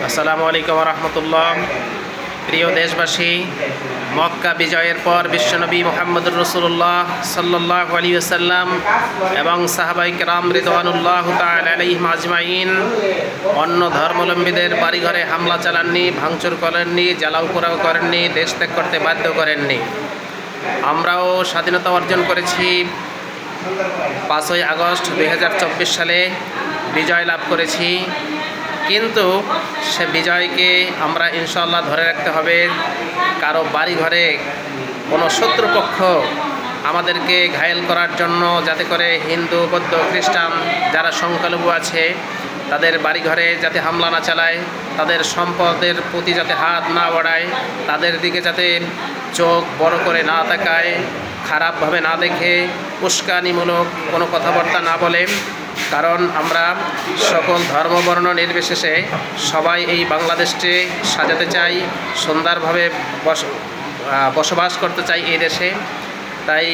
আসসালামু আলাইকুম রহমতুল্লাহ। প্রিয় দেশবাসী, মক্কা বিজয়ের পর বিশ্বনবী মুহাম্মদুর রাসূলুল্লাহ সাল্লাল্লাহু আলাইহি ওয়াসাল্লাম এবং সাহাবায়ে কেরাম রিদওয়ানুল্লাহি তাআলা আলাইহিম আজমাইন অন্য ধর্মাবলম্বীদের বাড়িঘরে হামলা চালাননি, ভাঙচুর করেননি, জ্বালাও পোড়াও করেননি, দেশ ত্যাগ করতে বাধ্য করেননি। আমরাও স্বাধীনতা অর্জন করেছি 5ই আগস্ট 2024 সালে বিজয় লাভ করেছি। কিন্তু সে বিজয়কে আমরা ইনশাআল্লাহ ধরে রাখতে হবে। কারো বাড়ি ঘরে কোনো শত্রুপক্ষ আমাদেরকে ঘায়েল করার জন্য, যাতে করে হিন্দু, বৌদ্ধ, খ্রিস্টান যারা সংখ্যালঘু আছে তাদের বাড়ি ঘরে যাতে হামলা না চালায়, তাদের সম্পদের প্রতি যাতে হাত না বাড়ায়, তাদের দিকে যাতে চোখ বড় করে না তাকায়, খারাপভাবে না দেখে, উস্কানিমূলক কোনো কথাবার্তা না বলে। কারণ আমরা সকল ধর্মবর্ণ নির্বিশেষে সবাই এই বাংলাদেশকে সাজাতে চাই, সুন্দরভাবে বসবাস করতে চাই এই দেশে। তাই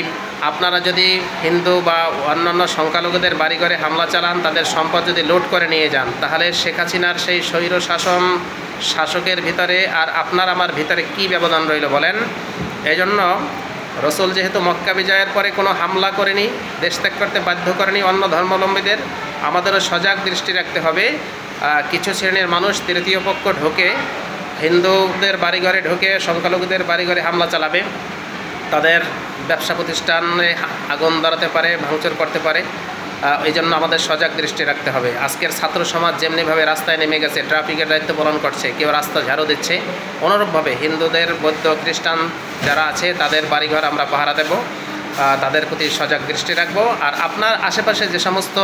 আপনারা যদি হিন্দু বা অন্যান্য সংখ্যালঘুদের বাড়িঘরে হামলা চালান, তাদের সম্পদ যদি লুট করে নিয়ে যান, তাহলে শেখ হাসিনার সেই স্বৈর শাসকের ভিতরে আর আপনার আমার ভিতরে কি ব্যবধান রইল বলেন? এই জন্য রসুল যেহেতু মক্কা বিজয়ের পরে কোনো হামলা করেনি, দেশ ত্যাগ করতে বাধ্য করেনি অন্য ধর্মাবলম্বীদের, আমাদেরও সজাগ দৃষ্টি রাখতে হবে। কিছু শ্রেণীর মানুষ তৃতীয় পক্ষ ঢোকে হিন্দুদের বাড়িঘরে ঢোকে সংখ্যালঘুদের বাড়িঘরে হামলা চালাবে, তাদের ব্যবসা প্রতিষ্ঠানে আগুন ধরাতে পারে, ভাঙচুর করতে পারে। এই জন্য আমাদের সজাগ দৃষ্টি রাখতে হবে। আজকের ছাত্র সমাজ যেমনিভাবে রাস্তায় নেমে গেছে, ট্রাফিকের দায়িত্ব পালন করছে, কেউ রাস্তা ঝাড়ু দিচ্ছে, অনুরূপভাবে হিন্দুদের, বৌদ্ধ, খ্রিস্টান যারা আছে তাদের বাড়িঘর আমরা পাহারা দেব, তাদের প্রতি সজাগ দৃষ্টি রাখবো। আর আপনার আশেপাশে যে সমস্ত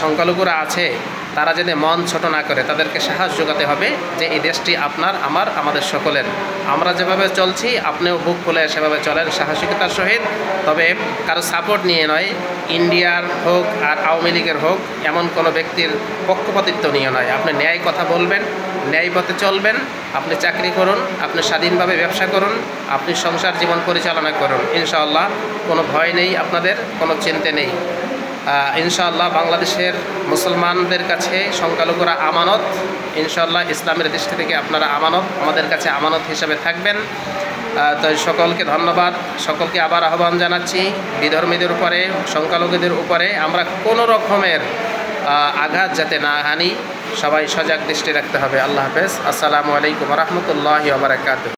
সংখ্যালঘুরা আছে তারা যদি মন ছোট না করে, তাদেরকে সাহস যোগাতে হবে যে এই দেশটি আপনার, আমাদের সকলের। আমরা যেভাবে চলছি আপনিও বুক খুলে সেভাবে চলেন সাহসিকতার সহিত, তবে কারো সাপোর্ট নিয়ে নয়। ইন্ডিয়ার হোক আর আওয়ামী লীগের হোক, এমন কোনো ব্যক্তির পক্ষপাতিত্ব নিয়ে নয়। আপনি ন্যায় কথা বলবেন, ন্যায় পথে চলবেন, আপনি চাকরি করুন, আপনি স্বাধীনভাবে ব্যবসা করুন, আপনি সংসার জীবন পরিচালনা করুন। ইনশাআল্লাহ কোনো ভয় নেই, আপনাদের কোনো চিন্তা নেই। ইনশাআল্লাহ বাংলাদেশের মুসলমানদের কাছে সংখ্যালঘুরা আমানত। ইনশাআল্লাহ ইসলামের দৃষ্টি থেকে আপনারা আমানত, আমাদের কাছে আমানত হিসাবে থাকবেন। তো সকলকে ধন্যবাদ, সকলকে আবার আহ্বান জানাচ্ছি, বিধর্মীদের উপরে, সংখ্যালঘুদের উপরে আমরা কোনো রকমের আঘাত যাতে না হানি, সবাই সজাগ দৃষ্টি রাখতে হবে। আল্লাহ হাফেজ। আসসালামু আলাইকুম রহমতুল্লাহি ওয়া বারাকাতুহু।